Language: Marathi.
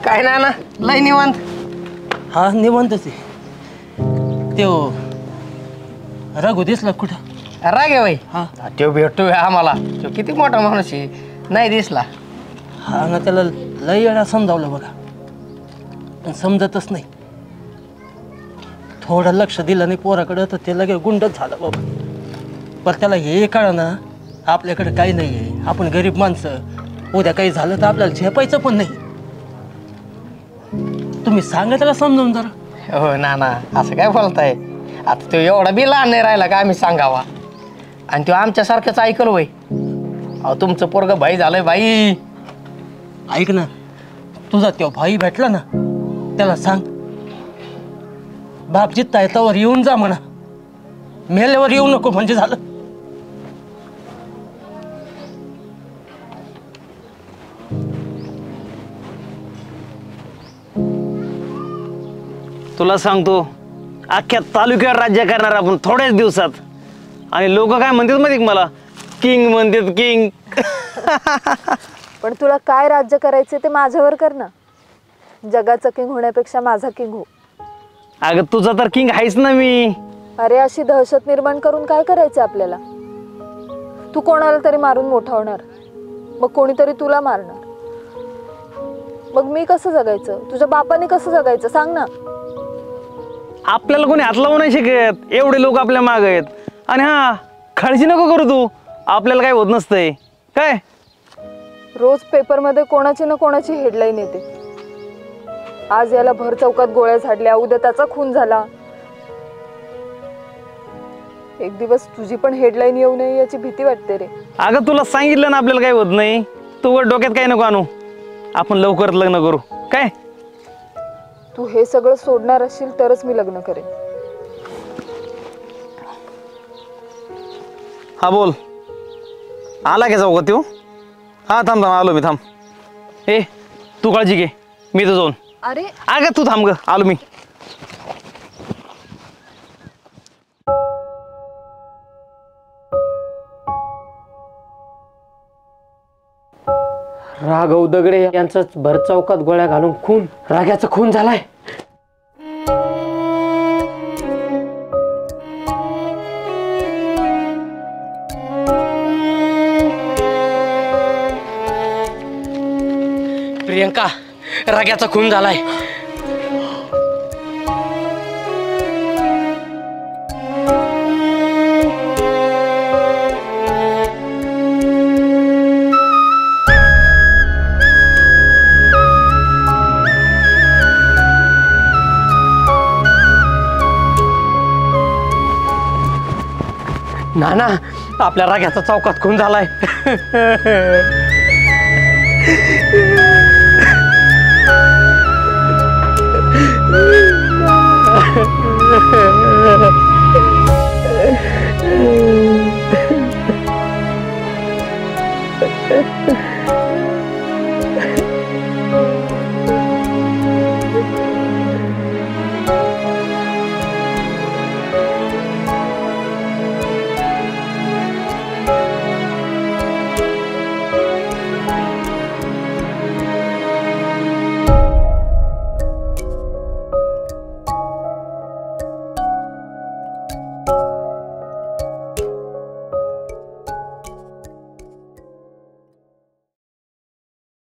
काय ना लय निवांत. हा निवांतच आहे. त्यो रघु दिसला कुठं? राग आहे बाई. हा तो भेटतोय आम्हाला. तो किती मोठा माणूस आहे, नाही दिसला. हा ना त्याला लय वेळा समजावलं बघा, पण समजतच नाही. थोडं लक्ष दिलं नाही पोराकडं तर ते लगेच गुंडच झालं बाबा. पण त्याला हे कळलं ना आपल्याकडे काही नाही आहे, आपण गरीब माणसं, उद्या काही झालं तर आपल्याला झेपायचं पण नाही. तुम्ही सांगा त्याला समजावून जरा. हो ना असं काय बोलताय. आता तो एवढा बी लहान नाही राहिला का आम्ही सांगावा. आणि तो आमच्यासारखंच ऐकल वय. अहो तुमचं पोरग भाई झालंय भाई. ऐक ना, तुझा तो भाई भेटला ना त्याला सांग, बाप जित्ता येतावर येऊन जा म्हणा, मेल्यावर येऊ नको म्हणजे झालं. तुला सांगतो अख्ख्या तालुक्यावर राज्य करणार आपण थोड्याच दिवसात. आणि लोक काय म्हणतात माहिती मला, किंग म्हणतात किंग. पण तुला काय राज्य करायचे ते माझ्यावर कर ना. जगाचा किंग होण्यापेक्षा माझा किंग हो. अगं तुझा तर किंग आहेच ना मी. अरे अशी दहशत निर्माण करून काय करायचं आपल्याला. तू कोणाला तरी मारून मोठा होणार, मग कोणीतरी तुला मारणार. मग मी कसं जगायचं, तुझ्या बापाने कसं जगायचं सांग ना. आपल्याला कोणी हात लावू नाही शकत, एवढे लोक आपल्या माग आहेत. आणि हा काळजी नको करू तू, आपल्याला काय होत नसतंय काय. रोज पेपरमध्ये कोणाची ना कोणाची हेडलाईन येते. आज याला भर चौकात गोळ्या झाडल्या, उद्या त्याचा खून झाला. एक दिवस तुझी पण हेडलाईन येऊ नये याची भीती वाटते रे. अगं तुला सांगितलं ना आपल्याला काय होत नाही. तू वर डोक्यात काय नको आणू, आपण लवकरच लग्न करू काय. तू हे सगळं सोडणार असशील तरच मी लग्न करेन. हा बोल, आला का जाऊ का त्यो. हा थांब आलो मी, थांब. ए तू काळजी घे, मी तर जाऊन. अरे अगं तू थांब ग, आलो मी. राघव दगडे यांचा भर चौकात गोळ्या घालून खून, राग्याचा खून झालाय. प्रियंका, राग्याचा खून झालाय. नाना, आपल्या राग्याचा चौकात खून झालाय.